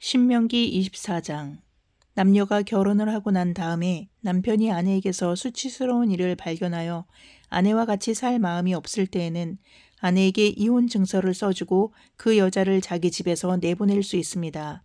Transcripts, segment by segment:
신명기 24장. 남녀가 결혼을 하고 난 다음에 남편이 아내에게서 수치스러운 일을 발견하여 아내와 같이 살 마음이 없을 때에는 아내에게 이혼 증서를 써주고 그 여자를 자기 집에서 내보낼 수 있습니다.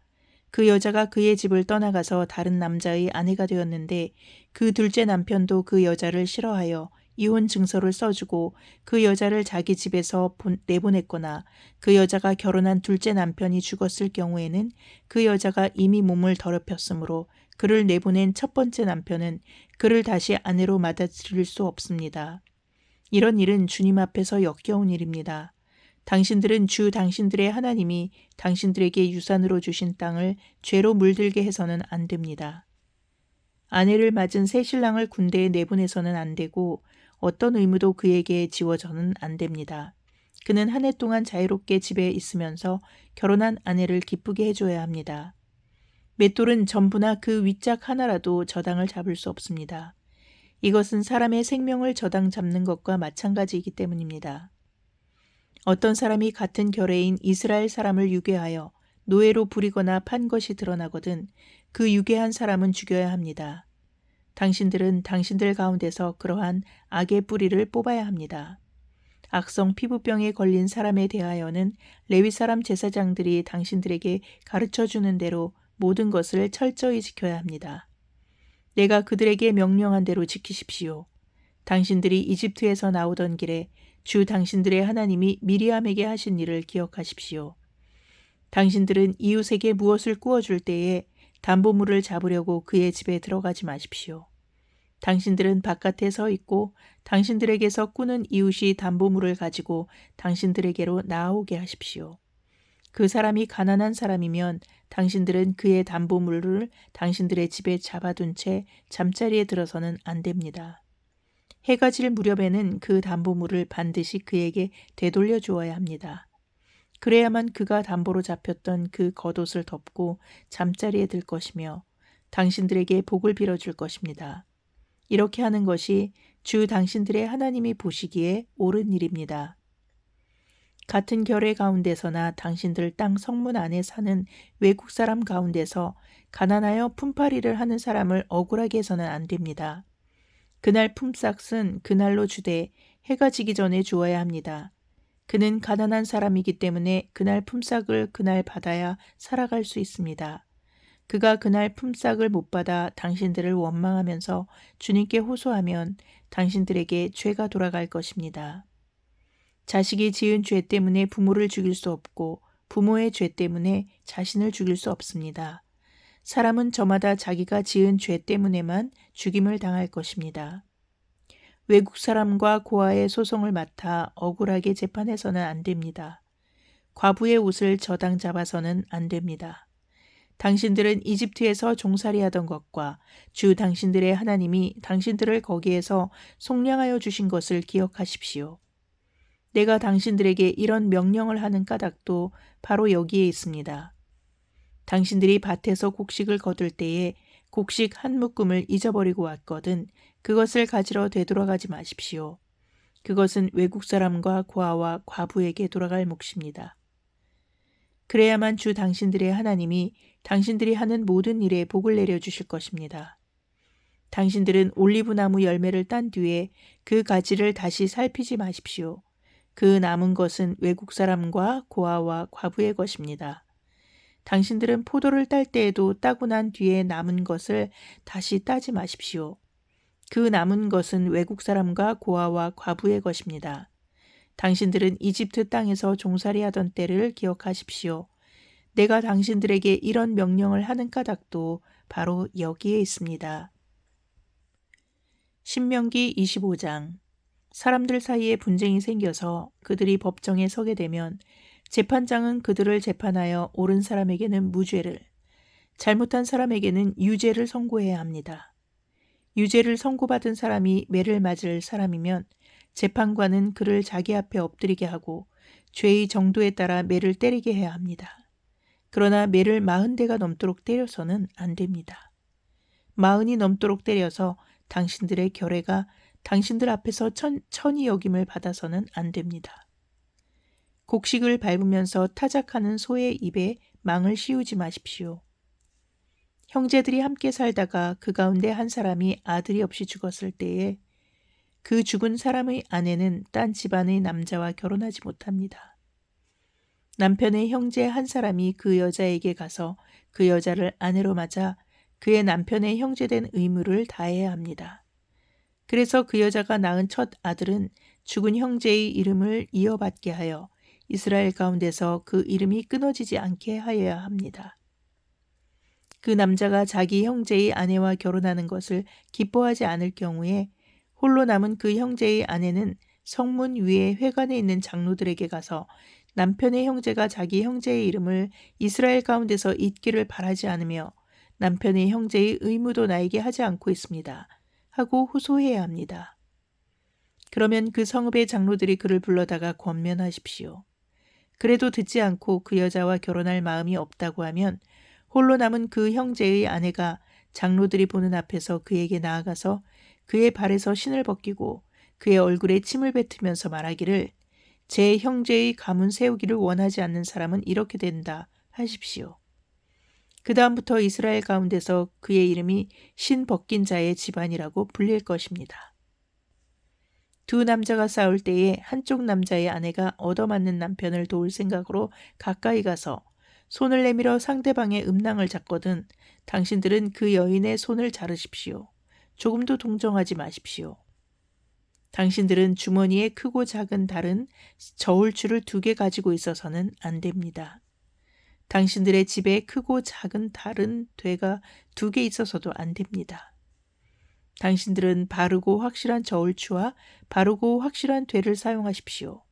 그 여자가 그의 집을 떠나가서 다른 남자의 아내가 되었는데 그 둘째 남편도 그 여자를 싫어하여 이혼 증서를 써주고 그 여자를 자기 집에서 내보냈거나 그 여자가 결혼한 둘째 남편이 죽었을 경우에는 그 여자가 이미 몸을 더럽혔으므로 그를 내보낸 첫 번째 남편은 그를 다시 아내로 받아들일 수 없습니다. 이런 일은 주님 앞에서 역겨운 일입니다. 당신들은 주 당신들의 하나님이 당신들에게 유산으로 주신 땅을 죄로 물들게 해서는 안 됩니다. 아내를 맞은 새 신랑을 군대에 내보내서는 안 되고 어떤 의무도 그에게 지워져는 안 됩니다. 그는 한 해 동안 자유롭게 집에 있으면서 결혼한 아내를 기쁘게 해줘야 합니다. 맷돌은 전부나 그 윗짝 하나라도 저당을 잡을 수 없습니다. 이것은 사람의 생명을 저당 잡는 것과 마찬가지이기 때문입니다. 어떤 사람이 같은 결례인 이스라엘 사람을 유괴하여 노예로 부리거나 판 것이 드러나거든 그 유괴한 사람은 죽여야 합니다. 당신들은 당신들 가운데서 그러한 악의 뿌리를 뽑아야 합니다. 악성 피부병에 걸린 사람에 대하여는 레위 사람 제사장들이 당신들에게 가르쳐주는 대로 모든 것을 철저히 지켜야 합니다. 내가 그들에게 명령한 대로 지키십시오. 당신들이 이집트에서 나오던 길에 주 당신들의 하나님이 미리암에게 하신 일을 기억하십시오. 당신들은 이웃에게 무엇을 구워줄 때에 담보물을 잡으려고 그의 집에 들어가지 마십시오. 당신들은 바깥에 서 있고 당신들에게서 꾸는 이웃이 담보물을 가지고 당신들에게로 나아오게 하십시오. 그 사람이 가난한 사람이면 당신들은 그의 담보물을 당신들의 집에 잡아둔 채 잠자리에 들어서는 안 됩니다. 해가 질 무렵에는 그 담보물을 반드시 그에게 되돌려 주어야 합니다. 그래야만 그가 담보로 잡혔던 그 겉옷을 덮고 잠자리에 들 것이며 당신들에게 복을 빌어줄 것입니다. 이렇게 하는 것이 주 당신들의 하나님이 보시기에 옳은 일입니다. 같은 결례 가운데서나 당신들 땅 성문 안에 사는 외국 사람 가운데서 가난하여 품팔이를 하는 사람을 억울하게 해서는 안 됩니다. 그날 품삯은 그날로 주되 해가 지기 전에 주어야 합니다. 그는 가난한 사람이기 때문에 그날 품삯을 그날 받아야 살아갈 수 있습니다. 그가 그날 품삯을 못 받아 당신들을 원망하면서 주님께 호소하면 당신들에게 죄가 돌아갈 것입니다. 자식이 지은 죄 때문에 부모를 죽일 수 없고 부모의 죄 때문에 자신을 죽일 수 없습니다. 사람은 저마다 자기가 지은 죄 때문에만 죽임을 당할 것입니다. 외국 사람과 고아의 소송을 맡아 억울하게 재판해서는 안 됩니다. 과부의 옷을 저당 잡아서는 안 됩니다. 당신들은 이집트에서 종살이하던 것과 주 당신들의 하나님이 당신들을 거기에서 속량하여 주신 것을 기억하십시오. 내가 당신들에게 이런 명령을 하는 까닭도 바로 여기에 있습니다. 당신들이 밭에서 곡식을 거둘 때에 곡식 한 묶음을 잊어버리고 왔거든 그것을 가지러 되돌아가지 마십시오. 그것은 외국 사람과 고아와 과부에게 돌아갈 몫입니다. 그래야만 주 당신들의 하나님이 당신들이 하는 모든 일에 복을 내려주실 것입니다. 당신들은 올리브나무 열매를 딴 뒤에 그 가지를 다시 살피지 마십시오. 그 남은 것은 외국 사람과 고아와 과부의 것입니다. 당신들은 포도를 딸 때에도 따고 난 뒤에 남은 것을 다시 따지 마십시오. 그 남은 것은 외국 사람과 고아와 과부의 것입니다. 당신들은 이집트 땅에서 종살이하던 때를 기억하십시오. 내가 당신들에게 이런 명령을 하는 까닭도 바로 여기에 있습니다. 신명기 25장. 사람들 사이에 분쟁이 생겨서 그들이 법정에 서게 되면 재판장은 그들을 재판하여 옳은 사람에게는 무죄를, 잘못한 사람에게는 유죄를 선고해야 합니다. 유죄를 선고받은 사람이 매를 맞을 사람이면 재판관은 그를 자기 앞에 엎드리게 하고 죄의 정도에 따라 매를 때리게 해야 합니다. 그러나 매를 40대가 넘도록 때려서는 안 됩니다. 40이 넘도록 때려서 당신들의 결례가 당신들 앞에서 천히 여김을 받아서는 안 됩니다. 곡식을 밟으면서 타작하는 소의 입에 망을 씌우지 마십시오. 형제들이 함께 살다가 그 가운데 한 사람이 아들이 없이 죽었을 때에 그 죽은 사람의 아내는 딴 집안의 남자와 결혼하지 못합니다. 남편의 형제 한 사람이 그 여자에게 가서 그 여자를 아내로 맞아 그의 남편의 형제된 의무를 다해야 합니다. 그래서 그 여자가 낳은 첫 아들은 죽은 형제의 이름을 이어받게 하여 이스라엘 가운데서 그 이름이 끊어지지 않게 하여야 합니다. 그 남자가 자기 형제의 아내와 결혼하는 것을 기뻐하지 않을 경우에 홀로 남은 그 형제의 아내는 성문 위에 회관에 있는 장로들에게 가서 남편의 형제가 자기 형제의 이름을 이스라엘 가운데서 잊기를 바라지 않으며 남편의 형제의 의무도 나에게 하지 않고 있습니다. 하고 호소해야 합니다. 그러면 그 성읍의 장로들이 그를 불러다가 권면하십시오. 그래도 듣지 않고 그 여자와 결혼할 마음이 없다고 하면 홀로 남은 그 형제의 아내가 장로들이 보는 앞에서 그에게 나아가서 그의 발에서 신을 벗기고 그의 얼굴에 침을 뱉으면서 말하기를 제 형제의 가문 세우기를 원하지 않는 사람은 이렇게 된다 하십시오. 그 다음부터 이스라엘 가운데서 그의 이름이 신 벗긴 자의 집안이라고 불릴 것입니다. 두 남자가 싸울 때에 한쪽 남자의 아내가 얻어맞는 남편을 도울 생각으로 가까이 가서 손을 내밀어 상대방의 음낭을 잡거든 당신들은 그 여인의 손을 자르십시오. 조금도 동정하지 마십시오. 당신들은 주머니에 크고 작은 다른 저울추를 2개 가지고 있어서는 안 됩니다. 당신들의 집에 크고 작은 다른 되가 2개 있어서도 안 됩니다. 당신들은 바르고 확실한 저울추와 바르고 확실한 되를 사용하십시오.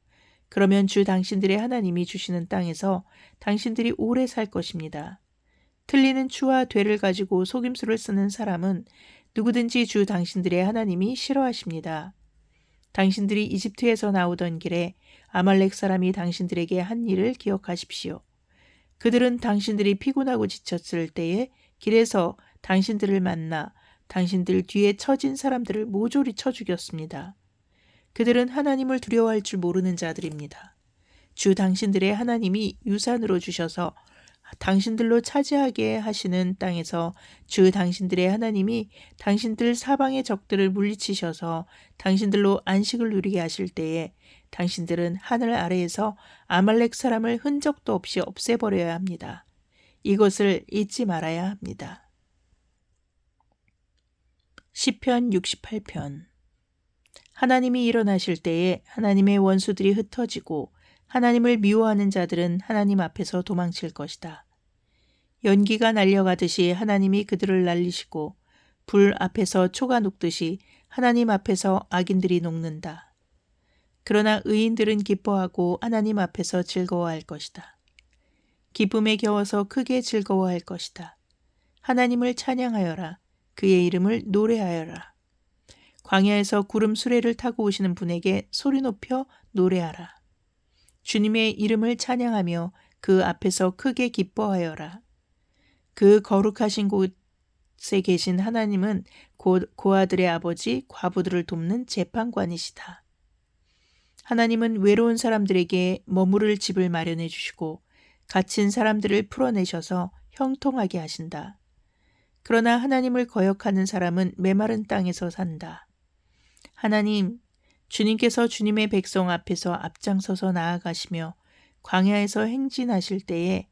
그러면 주 당신들의 하나님이 주시는 땅에서 당신들이 오래 살 것입니다. 틀리는 추와 되를 가지고 속임수를 쓰는 사람은 누구든지 주 당신들의 하나님이 싫어하십니다. 당신들이 이집트에서 나오던 길에 아말렉 사람이 당신들에게 한 일을 기억하십시오. 그들은 당신들이 피곤하고 지쳤을 때에 길에서 당신들을 만나 당신들 뒤에 처진 사람들을 모조리 쳐 죽였습니다. 그들은 하나님을 두려워할 줄 모르는 자들입니다. 주 당신들의 하나님이 유산으로 주셔서 당신들로 차지하게 하시는 땅에서 주 당신들의 하나님이 당신들 사방의 적들을 물리치셔서 당신들로 안식을 누리게 하실 때에 당신들은 하늘 아래에서 아말렉 사람을 흔적도 없이 없애버려야 합니다. 이것을 잊지 말아야 합니다. 시편 68편. 하나님이 일어나실 때에 하나님의 원수들이 흩어지고 하나님을 미워하는 자들은 하나님 앞에서 도망칠 것이다. 연기가 날려가듯이 하나님이 그들을 날리시고 불 앞에서 초가 녹듯이 하나님 앞에서 악인들이 녹는다. 그러나 의인들은 기뻐하고 하나님 앞에서 즐거워할 것이다. 기쁨에 겨워서 크게 즐거워할 것이다. 하나님을 찬양하여라. 그의 이름을 노래하여라. 광야에서 구름 수레를 타고 오시는 분에게 소리 높여 노래하라. 주님의 이름을 찬양하며 그 앞에서 크게 기뻐하여라. 그 거룩하신 곳에 계신 하나님은 곧 고아들의 아버지 과부들을 돕는 재판관이시다. 하나님은 외로운 사람들에게 머무를 집을 마련해 주시고 갇힌 사람들을 풀어내셔서 형통하게 하신다. 그러나 하나님을 거역하는 사람은 메마른 땅에서 산다. 하나님, 주님께서 주님의 백성 앞에서 앞장서서 나아가시며 광야에서 행진하실 때에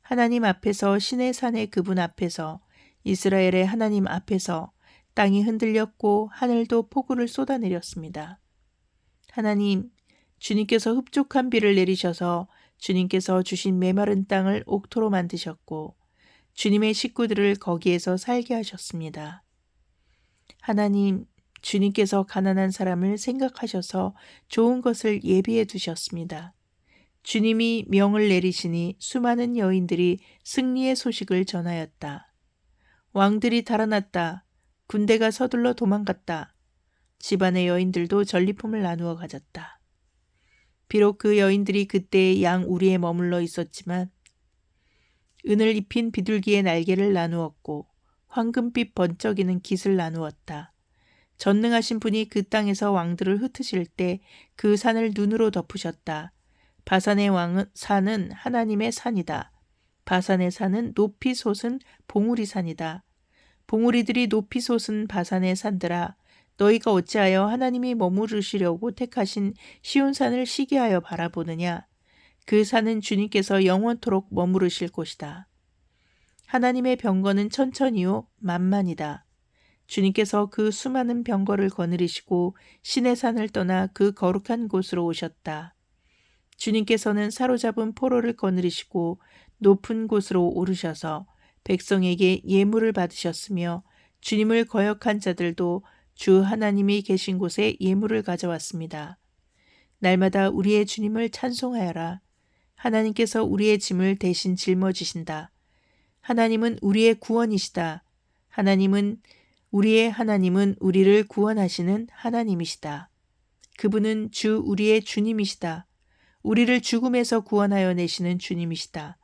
하나님 앞에서 신의 산의 그분 앞에서 이스라엘의 하나님 앞에서 땅이 흔들렸고 하늘도 폭우를 쏟아내렸습니다. 하나님, 주님께서 흡족한 비를 내리셔서 주님께서 주신 메마른 땅을 옥토로 만드셨고 주님의 식구들을 거기에서 살게 하셨습니다. 하나님, 주님께서 가난한 사람을 생각하셔서 좋은 것을 예비해 두셨습니다. 주님이 명을 내리시니 수많은 여인들이 승리의 소식을 전하였다. 왕들이 달아났다. 군대가 서둘러 도망갔다. 집안의 여인들도 전리품을 나누어 가졌다. 비록 그 여인들이 그때의 양 우리에 머물러 있었지만 은을 입힌 비둘기의 날개를 나누었고 황금빛 번쩍이는 깃을 나누었다. 전능하신 분이 그 땅에서 왕들을 흩으실 때 그 산을 눈으로 덮으셨다. 바산의 산은 하나님의 산이다. 바산의 산은 높이 솟은 봉우리 산이다. 봉우리들이 높이 솟은 바산의 산들아, 너희가 어찌하여 하나님이 머무르시려고 택하신 시온산을 시기하여 바라보느냐? 그 산은 주님께서 영원토록 머무르실 곳이다. 하나님의 병거는 천천히요 만만이다. 주님께서 그 수많은 병거를 거느리시고 시내 산을 떠나 그 거룩한 곳으로 오셨다. 주님께서는 사로잡은 포로를 거느리시고 높은 곳으로 오르셔서 백성에게 예물을 받으셨으며 주님을 거역한 자들도 주 하나님이 계신 곳에 예물을 가져왔습니다. 날마다 우리의 주님을 찬송하여라. 하나님께서 우리의 짐을 대신 짊어지신다. 하나님은 우리의 구원이시다. 우리의 하나님은 우리를 구원하시는 하나님이시다. 그분은 주 우리의 주님이시다. 우리를 죽음에서 구원하여 내시는 주님이시다.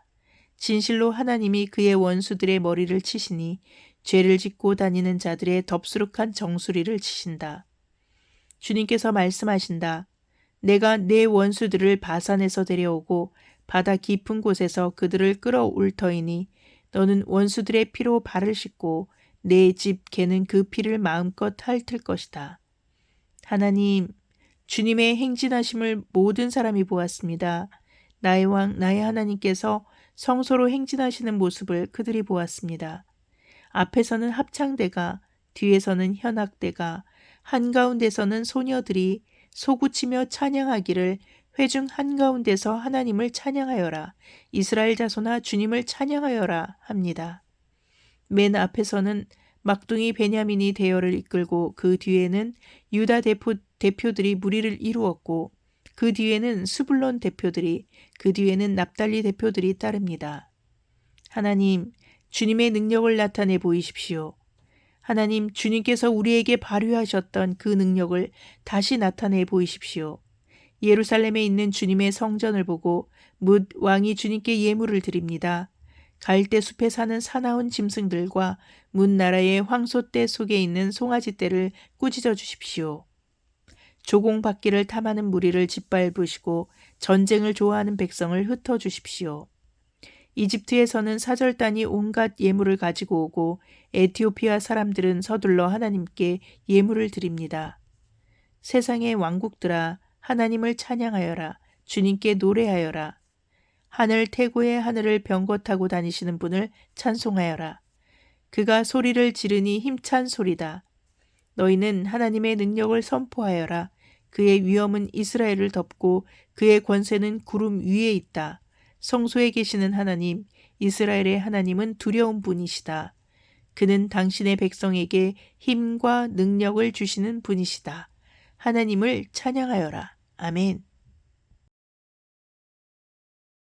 진실로 하나님이 그의 원수들의 머리를 치시니 죄를 짓고 다니는 자들의 덥수룩한 정수리를 치신다. 주님께서 말씀하신다. 내가 내 원수들을 바산에서 데려오고 바다 깊은 곳에서 그들을 끌어올 터이니 너는 원수들의 피로 발을 씻고 내 집 개는 그 피를 마음껏 핥을 것이다. 하나님, 주님의 행진하심을 모든 사람이 보았습니다. 나의 왕, 나의 하나님께서 성소로 행진하시는 모습을 그들이 보았습니다. 앞에서는 합창대가, 뒤에서는 현악대가, 한가운데서는 소녀들이 소구치며 찬양하기를 회중 한가운데서 하나님을 찬양하여라. 이스라엘 자손아 주님을 찬양하여라 합니다. 맨 앞에서는 막둥이 베냐민이 대열을 이끌고 그 뒤에는 유다 대표들이 무리를 이루었고 그 뒤에는 스불론 대표들이 그 뒤에는 납달리 대표들이 따릅니다. 하나님, 주님의 능력을 나타내 보이십시오. 하나님, 주님께서 우리에게 발휘하셨던 그 능력을 다시 나타내 보이십시오. 예루살렘에 있는 주님의 성전을 보고 뭇 왕이 주님께 예물을 드립니다. 갈대숲에 사는 사나운 짐승들과 문 나라의 황소떼 속에 있는 송아지떼를 꾸짖어 주십시오. 조공받기를 탐하는 무리를 짓밟으시고 전쟁을 좋아하는 백성을 흩어주십시오. 이집트에서는 사절단이 온갖 예물을 가지고 오고 에티오피아 사람들은 서둘러 하나님께 예물을 드립니다. 세상의 왕국들아, 하나님을 찬양하여라. 주님께 노래하여라. 하늘 태고의 하늘을 병거 타고 다니시는 분을 찬송하여라. 그가 소리를 지르니 힘찬 소리다. 너희는 하나님의 능력을 선포하여라. 그의 위엄은 이스라엘을 덮고 그의 권세는 구름 위에 있다. 성소에 계시는 하나님, 이스라엘의 하나님은 두려운 분이시다. 그는 당신의 백성에게 힘과 능력을 주시는 분이시다. 하나님을 찬양하여라. 아멘.